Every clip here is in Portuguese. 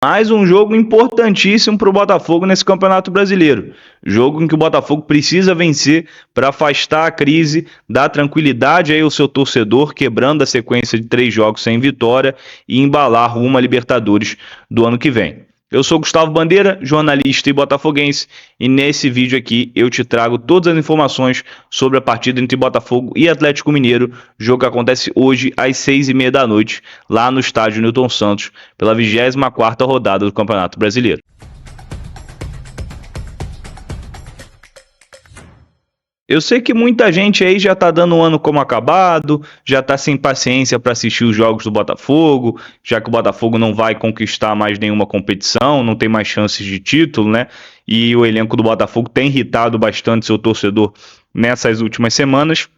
Mais um jogo importantíssimo para o Botafogo nesse Campeonato Brasileiro. Jogo em que o Botafogo precisa vencer para afastar a crise, dar tranquilidade aí ao seu torcedor, quebrando a sequência de 3 jogos sem vitória e embalar rumo a Libertadores do ano que vem. Eu sou Gustavo Bandeira, jornalista e botafoguense, e nesse vídeo aqui eu te trago todas as informações sobre a partida entre Botafogo e Atlético Mineiro, jogo que acontece hoje às 6h30 da noite, lá no estádio Newton Santos, pela 24ª rodada do Campeonato Brasileiro. Eu sei que muita gente aí já tá dando o ano como acabado, já tá sem paciência para assistir os jogos do Botafogo, já que o Botafogo não vai conquistar mais nenhuma competição, não tem mais chances de título, né? E o elenco do Botafogo tem irritado bastante seu torcedor nessas últimas semanas.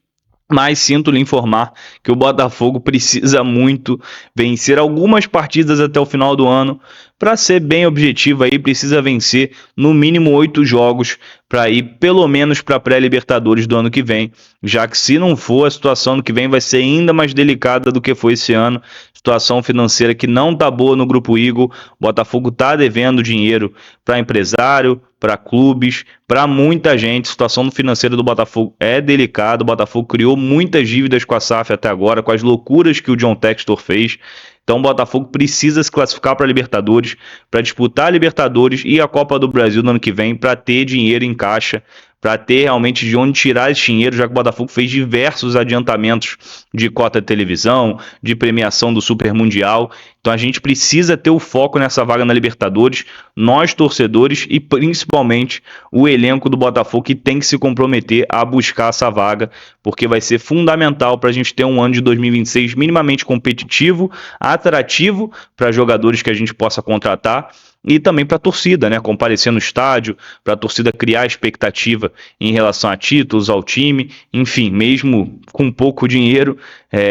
Mas sinto lhe informar que o Botafogo precisa muito vencer algumas partidas até o final do ano. Para ser bem objetivo aí, precisa vencer no mínimo 8 jogos para ir pelo menos para a pré-Libertadores do ano que vem, já que se não for, a situação do que vem vai ser ainda mais delicada do que foi esse ano. Situação financeira que não tá boa no Grupo Eagle. O Botafogo tá devendo dinheiro para empresário, para clubes, para muita gente. A situação financeira do Botafogo é delicada. O Botafogo criou muitas dívidas com a SAF até agora, com as loucuras que o John Textor fez. Então o Botafogo precisa se classificar para a Libertadores, para disputar a Libertadores e a Copa do Brasil no ano que vem, para ter dinheiro em caixa, para ter realmente de onde tirar esse dinheiro, já que o Botafogo fez diversos adiantamentos de cota de televisão, de premiação do Super Mundial. Então a gente precisa ter o foco nessa vaga na Libertadores, nós torcedores e principalmente o elenco do Botafogo, que tem que se comprometer a buscar essa vaga, porque vai ser fundamental para a gente ter um ano de 2026 minimamente competitivo, atrativo para jogadores que a gente possa contratar, e também para a torcida, né? Comparecer no estádio, para a torcida criar expectativa em relação a títulos, ao time, enfim, mesmo com pouco dinheiro,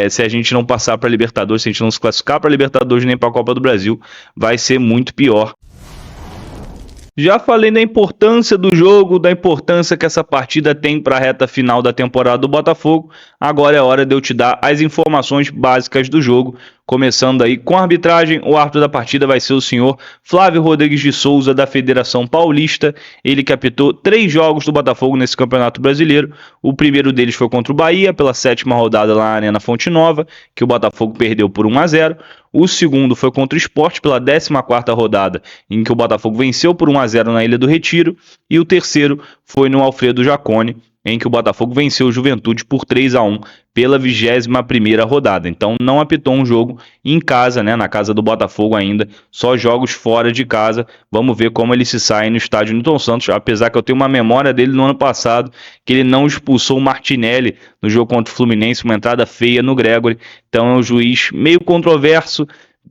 se a gente não passar para a Libertadores, se a gente não se classificar para a Libertadores nem para a Copa do Brasil, vai ser muito pior. Já falei da importância do jogo, da importância que essa partida tem para a reta final da temporada do Botafogo. Agora é hora de eu te dar as informações básicas do jogo. Começando aí com a arbitragem, o árbitro da partida vai ser o senhor Flávio Rodrigues de Souza, da Federação Paulista. Ele que apitou 3 jogos do Botafogo nesse Campeonato Brasileiro. O primeiro deles foi contra o Bahia, pela 7ª rodada lá na Arena Fonte Nova, que o Botafogo perdeu por 1-0. O segundo foi contra o Sport, pela 14ª rodada, em que o Botafogo venceu por 1-0 na Ilha do Retiro. E o terceiro foi no Alfredo Jaconi, em que o Botafogo venceu o Juventude por 3-1 pela 21ª rodada. Então não apitou um jogo em casa, né, na casa do Botafogo ainda, só jogos fora de casa. Vamos ver como ele se sai no estádio Newton Santos, apesar que eu tenho uma memória dele no ano passado, que ele não expulsou o Martinelli no jogo contra o Fluminense, uma entrada feia no Gregory. Então é um juiz meio controverso,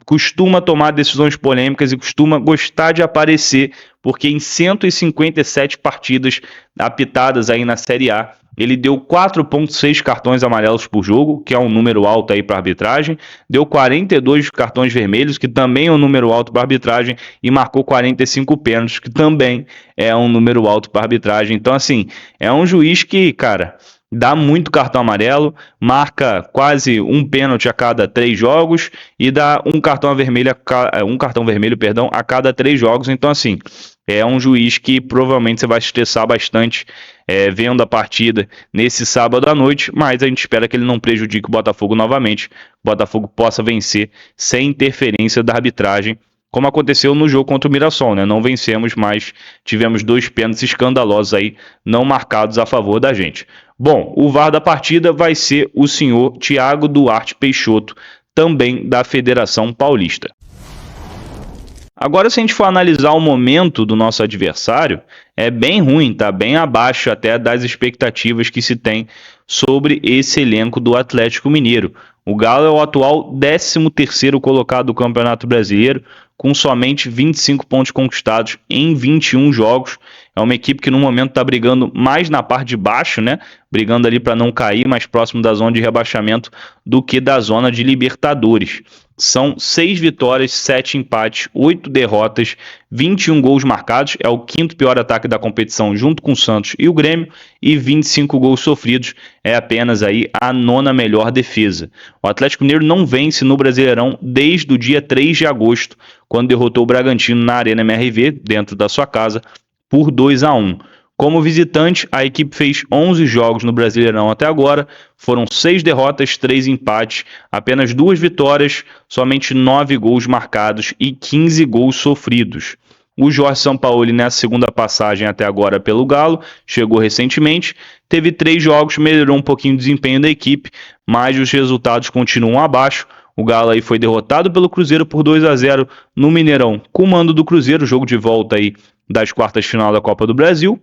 costuma tomar decisões polêmicas e costuma gostar de aparecer, porque em 157 partidas apitadas aí na Série A, ele deu 4,6 cartões amarelos por jogo, que é um número alto aí para arbitragem, deu 42 cartões vermelhos, que também é um número alto para arbitragem, e marcou 45 pênaltis, que também é um número alto para arbitragem. Então, assim, é um juiz que, cara, dá muito cartão amarelo, marca quase um pênalti a cada 3 jogos e dá um cartão vermelho a cada 3 jogos. Então, assim, é um juiz que provavelmente você vai se estressar bastante vendo a partida nesse sábado à noite, mas a gente espera que ele não prejudique o Botafogo novamente, o Botafogo possa vencer sem interferência da arbitragem, como aconteceu no jogo contra o Mirassol, né? Não vencemos, mas tivemos 2 pênaltis escandalosos aí, não marcados a favor da gente. Bom, o VAR da partida vai ser o senhor Thiago Duarte Peixoto, também da Federação Paulista. Agora, se a gente for analisar o momento do nosso adversário, é bem ruim, tá bem abaixo até das expectativas que se tem sobre esse elenco do Atlético Mineiro. O Galo é o atual 13º colocado do Campeonato Brasileiro, com somente 25 pontos conquistados em 21 jogos. É uma equipe que no momento está brigando mais na parte de baixo, né? Brigando ali para não cair, mais próximo da zona de rebaixamento do que da zona de Libertadores. são 6 vitórias, 7 empates, 8 derrotas, 21 gols marcados, é o quinto pior ataque da competição junto com o Santos e o Grêmio, e 25 gols sofridos, é apenas aí a nona melhor defesa. O Atlético Mineiro não vence no Brasileirão desde o dia 3 de agosto, quando derrotou o Bragantino na Arena MRV, dentro da sua casa, por 2-1. Como visitante, a equipe fez 11 jogos no Brasileirão até agora, foram 6 derrotas, 3 empates, apenas 2 vitórias, somente 9 gols marcados e 15 gols sofridos. O Jorge Sampaoli, nessa segunda passagem até agora pelo Galo, chegou recentemente, teve 3 jogos, melhorou um pouquinho o desempenho da equipe, mas os resultados continuam abaixo. O Galo aí foi derrotado pelo Cruzeiro por 2-0 no Mineirão, com o mando do Cruzeiro, jogo de volta aí das quartas de final da Copa do Brasil.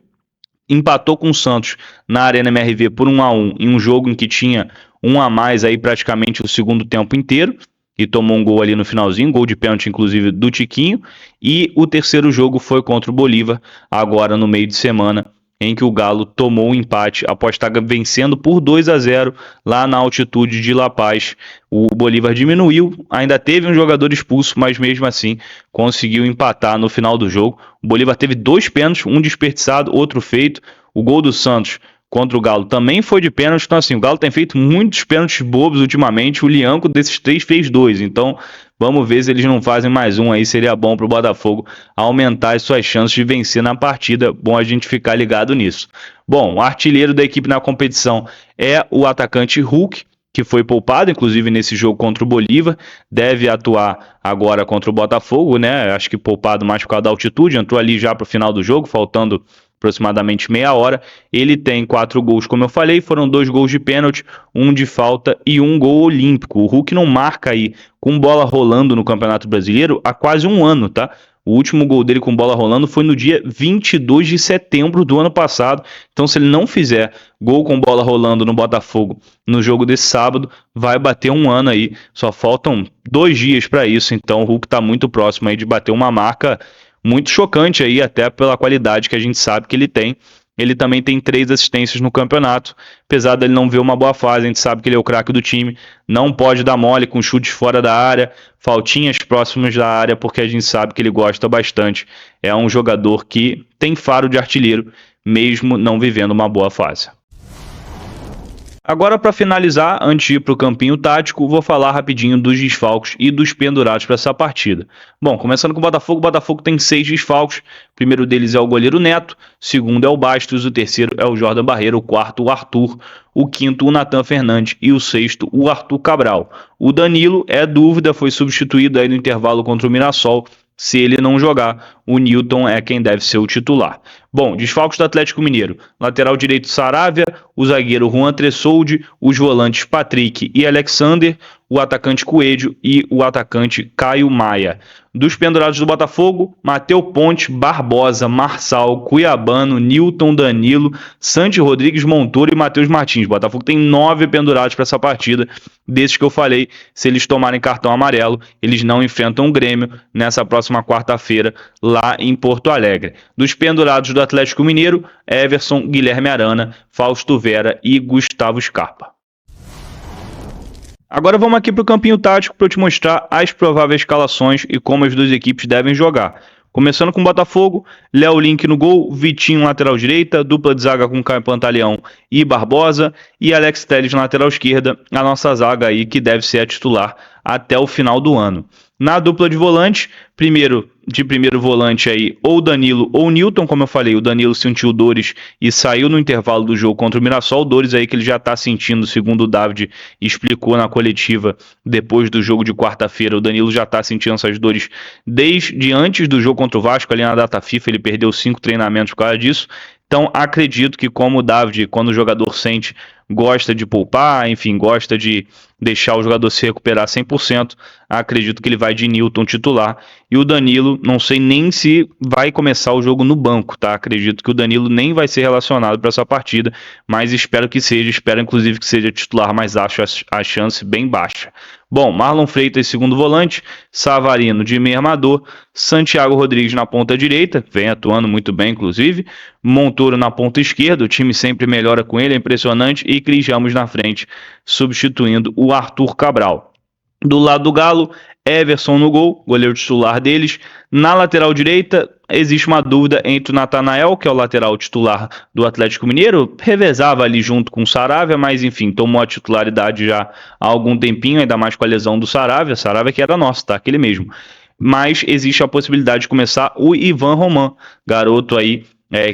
Empatou com o Santos na Arena MRV por 1-1 em um jogo em que tinha um a mais aí praticamente o segundo tempo inteiro e tomou um gol ali no finalzinho, gol de pênalti inclusive do Tiquinho, e o terceiro jogo foi contra o Bolívar, agora no meio de semana, em que o Galo tomou um empate após estar vencendo por 2-0 lá na altitude de La Paz. O Bolívar diminuiu, ainda teve um jogador expulso, mas mesmo assim conseguiu empatar no final do jogo. O Bolívar teve 2 pênaltis, um desperdiçado, outro feito. O gol do Santos contra o Galo também foi de pênalti, então assim, o Galo tem feito muitos pênaltis bobos ultimamente, o Lianco desses 3 fez 2, então vamos ver se eles não fazem mais um aí, seria bom para o Botafogo aumentar as suas chances de vencer na partida, bom a gente ficar ligado nisso. Bom, o artilheiro da equipe na competição é o atacante Hulk, que foi poupado, inclusive nesse jogo contra o Bolívar, deve atuar agora contra o Botafogo, né, acho que poupado mais por causa da altitude, entrou ali já para o final do jogo, faltando aproximadamente meia hora. Ele tem 4 gols, como eu falei, foram 2 gols de pênalti, 1 de falta e 1 gol olímpico. O Hulk não marca aí com bola rolando no Campeonato Brasileiro há quase um ano, tá? O último gol dele com bola rolando foi no dia 22 de setembro do ano passado. Então, se ele não fizer gol com bola rolando no Botafogo no jogo desse sábado, vai bater um ano aí. Só faltam 2 dias para isso. Então, o Hulk está muito próximo aí de bater uma marca muito chocante aí, até pela qualidade que a gente sabe que ele tem. Ele também tem 3 assistências no campeonato, apesar dele não ver uma boa fase, a gente sabe que ele é o craque do time, não pode dar mole com chutes fora da área, faltinhas próximas da área, porque a gente sabe que ele gosta bastante. É um jogador que tem faro de artilheiro, mesmo não vivendo uma boa fase. Agora, para finalizar, antes de ir para o campinho tático, vou falar rapidinho dos desfalques e dos pendurados para essa partida. Bom, começando com o Botafogo tem 6 desfalques. O primeiro deles é o goleiro Neto, o segundo é o Bastos, o terceiro é o Jordan Barreiro, o quarto o Arthur, o quinto o Nathan Fernandes e o sexto o Arthur Cabral. O Danilo é dúvida, foi substituído aí no intervalo contra o Mirassol. Se ele não jogar, o Newton é quem deve ser o titular. Bom, desfalques do Atlético Mineiro. Lateral direito Saravia, o zagueiro Juan Tressoldi, os volantes Patrick e Alexander, o atacante Coelho e o atacante Caio Maia. Dos pendurados do Botafogo, Matheus Ponte, Barbosa, Marçal, Cuiabano, Newton, Danilo, Santi Rodrigues, Montoro e Matheus Martins. O Botafogo tem 9 pendurados para essa partida. Desses que eu falei, se eles tomarem cartão amarelo, eles não enfrentam o Grêmio nessa próxima quarta-feira lá em Porto Alegre. Dos pendurados do Atlético Mineiro, Everson, Guilherme Arana, Fausto Vera e Gustavo Scarpa. Agora vamos aqui para o campinho tático para eu te mostrar as prováveis escalações e como as duas equipes devem jogar. Começando com o Botafogo, Léo Link no gol, Vitinho lateral direita, dupla de zaga com Caio Pantaleão e Barbosa, e Alex Telles na lateral esquerda, a nossa zaga aí que deve ser a titular até o final do ano. Na dupla de volante, primeiro volante aí, ou Danilo ou Newton, como eu falei, o Danilo sentiu dores e saiu no intervalo do jogo contra o Mirassol, dores aí que ele já está sentindo, segundo o David explicou na coletiva depois do jogo de quarta-feira, o Danilo já está sentindo essas dores desde antes do jogo contra o Vasco, ali na data FIFA, ele perdeu 5 treinamentos por causa disso. Então, acredito que como o David, quando o jogador sente, gosta de poupar, enfim, gosta de deixar o jogador se recuperar 100%, acredito que ele vai de Newton titular. E o Danilo, não sei nem se vai começar o jogo no banco, tá? Acredito que o Danilo nem vai ser relacionado para essa partida, mas espero que seja, espero inclusive que seja titular, mas acho a chance bem baixa. Bom, Marlon Freitas, segundo volante, Savarino de meio armador, Santiago Rodrigues na ponta direita, vem atuando muito bem inclusive, Montoro na ponta esquerda, o time sempre melhora com ele, é impressionante, e Cris Ramos na frente, substituindo o Arthur Cabral. Do lado do Galo, Everson no gol, goleiro titular deles. Na lateral direita, existe uma dúvida entre o Natanael, que é o lateral titular do Atlético Mineiro, revezava ali junto com o Saravia, mas enfim, tomou a titularidade já há algum tempinho, ainda mais com a lesão do Saravia que era nosso, tá? Aquele mesmo. Mas existe a possibilidade de começar o Ivan Roman, garoto aí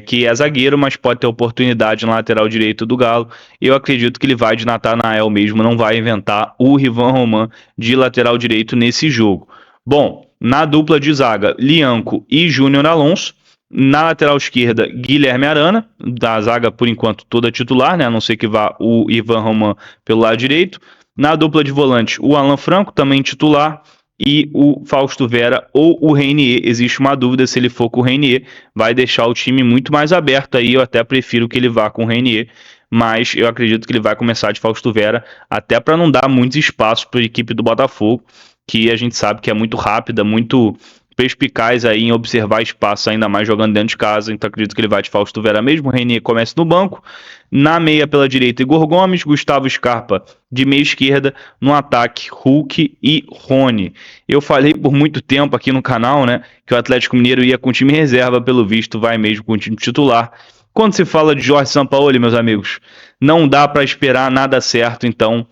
que é zagueiro, mas pode ter oportunidade na lateral direito do Galo. Eu acredito que ele vai de Natanael mesmo, não vai inventar o Ivan Roman de lateral direito nesse jogo. Bom, na dupla de zaga, Lianco e Júnior Alonso. Na lateral esquerda, Guilherme Arana, da zaga por enquanto toda titular, né? A não ser que vá o Ivan Roman pelo lado direito. Na dupla de volante, o Alan Franco, também titular, e o Fausto Vera ou o Reinier. Existe uma dúvida se ele for com o Reinier, vai deixar o time muito mais aberto aí. Eu até prefiro que ele vá com o Reinier, mas eu acredito que ele vai começar de Fausto Vera, até para não dar muitos espaços para a equipe do Botafogo, que a gente sabe que é muito rápida, muito perspicaz aí em observar espaço, ainda mais jogando dentro de casa. Então acredito que ele vai de Fausto Vera mesmo. O Reinier começa no banco. Na meia pela direita, Igor Gomes, Gustavo Scarpa de meia esquerda. No ataque, Hulk e Rony. Eu falei por muito tempo aqui no canal, né, que o Atlético Mineiro ia com o time reserva, pelo visto vai mesmo com o time titular. Quando se fala de Jorge Sampaoli, meus amigos, não dá para esperar nada certo. Então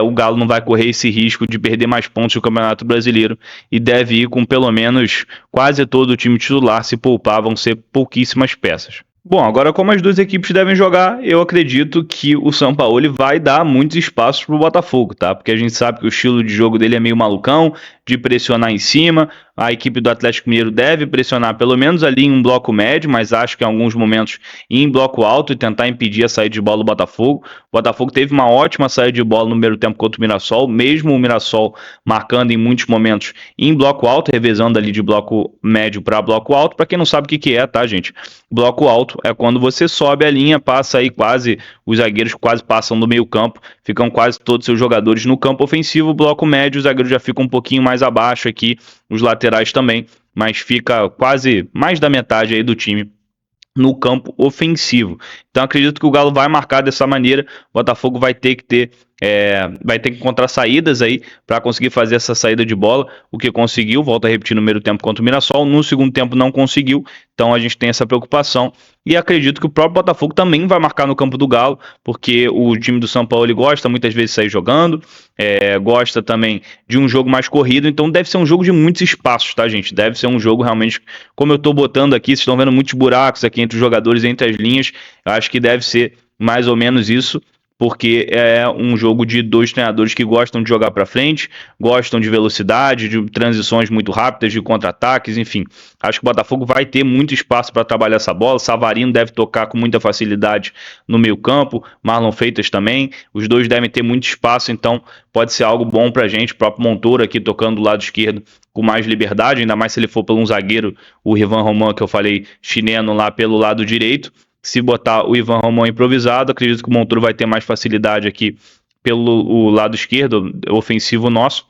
o Galo não vai correr esse risco de perder mais pontos no Campeonato Brasileiro e deve ir com pelo menos quase todo o time titular. Se poupar, vão ser pouquíssimas peças. Bom, agora como as duas equipes devem jogar, eu acredito que o Sampaoli vai dar muitos espaços para o Botafogo, tá? Porque a gente sabe que o estilo de jogo dele é meio malucão, de pressionar em cima. A equipe do Atlético Mineiro deve pressionar pelo menos ali em um bloco médio, mas acho que em alguns momentos em bloco alto e tentar impedir a saída de bola do Botafogo. O Botafogo teve uma ótima saída de bola no primeiro tempo contra o Mirassol, mesmo o Mirassol marcando em muitos momentos em bloco alto, revezando ali de bloco médio para bloco alto. Para quem não sabe o que é, tá, gente? Bloco alto é quando você sobe a linha, passa aí quase, os zagueiros quase passam do meio campo, ficam quase todos os seus jogadores no campo ofensivo. Bloco médio, os zagueiros já ficam um pouquinho mais abaixo aqui, os laterais também, mas fica quase mais da metade aí do time no campo ofensivo. Então acredito que o Galo vai marcar dessa maneira. O Botafogo vai ter que encontrar saídas aí para conseguir fazer essa saída de bola, o que conseguiu, volta a repetir no primeiro tempo contra o Mirassol, no segundo tempo não conseguiu, então a gente tem essa preocupação, e acredito que o próprio Botafogo também vai marcar no campo do Galo, porque o time do São Paulo ele gosta muitas vezes de sair jogando, gosta também de um jogo mais corrido, então deve ser um jogo de muitos espaços, tá, gente? Deve ser um jogo realmente, como eu tô botando aqui, vocês estão vendo muitos buracos aqui entre os jogadores, entre as linhas, eu acho que deve ser mais ou menos isso, porque é um jogo de dois treinadores que gostam de jogar para frente, gostam de velocidade, de transições muito rápidas, de contra-ataques, enfim. Acho que o Botafogo vai ter muito espaço para trabalhar essa bola. Savarino deve tocar com muita facilidade no meio-campo, Marlon Freitas também. Os dois devem ter muito espaço, então pode ser algo bom para a gente. O próprio Montoro aqui tocando do lado esquerdo com mais liberdade, ainda mais se ele for por um zagueiro, o Ivan Roman, que eu falei, chileno lá pelo lado direito. Se botar o Ivan Roman improvisado, acredito que o Montoro vai ter mais facilidade aqui pelo lado esquerdo, ofensivo nosso.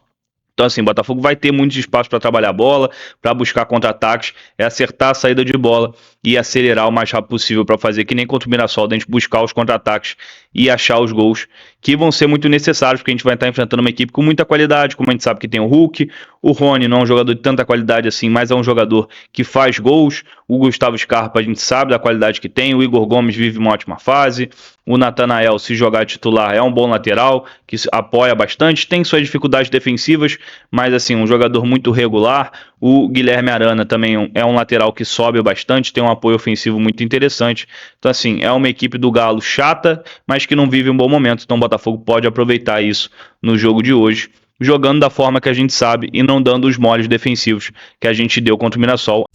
Então, assim, o Botafogo vai ter muitos espaços para trabalhar a bola, para buscar contra-ataques, acertar a saída de bola e acelerar o mais rápido possível para fazer que nem contra o Mirassol, a gente buscar os contra-ataques e achar os gols que vão ser muito necessários, porque a gente vai estar enfrentando uma equipe com muita qualidade, como a gente sabe que tem o Hulk, o Rony não é um jogador de tanta qualidade assim, mas é um jogador que faz gols, o Gustavo Scarpa a gente sabe da qualidade que tem, o Igor Gomes vive uma ótima fase, o Natanael, se jogar titular, é um bom lateral, que apoia bastante, tem suas dificuldades defensivas, mas assim, um jogador muito regular. O Guilherme Arana também é um lateral que sobe bastante, tem um apoio ofensivo muito interessante. Então assim, é uma equipe do Galo chata, mas que não vive um bom momento, então o Botafogo pode aproveitar isso no jogo de hoje, jogando da forma que a gente sabe e não dando os moles defensivos que a gente deu contra o Mirassol.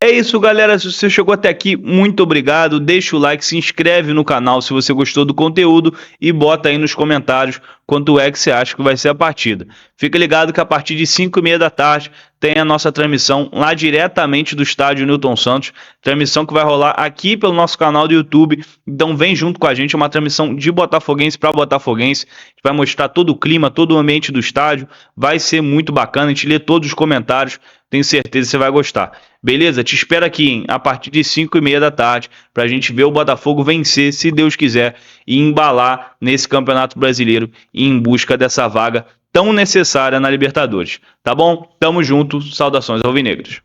É isso, galera. Se você chegou até aqui, muito obrigado. Deixa o like, se inscreve no canal se você gostou do conteúdo e bota aí nos comentários quanto é que você acha que vai ser a partida. Fica ligado que a partir de 5h30 da tarde tem a nossa transmissão lá diretamente do estádio Newton Santos. Transmissão que vai rolar aqui pelo nosso canal do YouTube. Então vem junto com a gente, é uma transmissão de botafoguense para botafoguense. A gente vai mostrar todo o clima, todo o ambiente do estádio. Vai ser muito bacana, a gente lê todos os comentários. Tenho certeza que você vai gostar. Beleza? Te espero aqui, hein, a partir de 5h30 da tarde, para a gente ver o Botafogo vencer, se Deus quiser, e embalar nesse Campeonato Brasileiro em busca dessa vaga tão necessária na Libertadores. Tá bom? Tamo junto. Saudações alvinegras.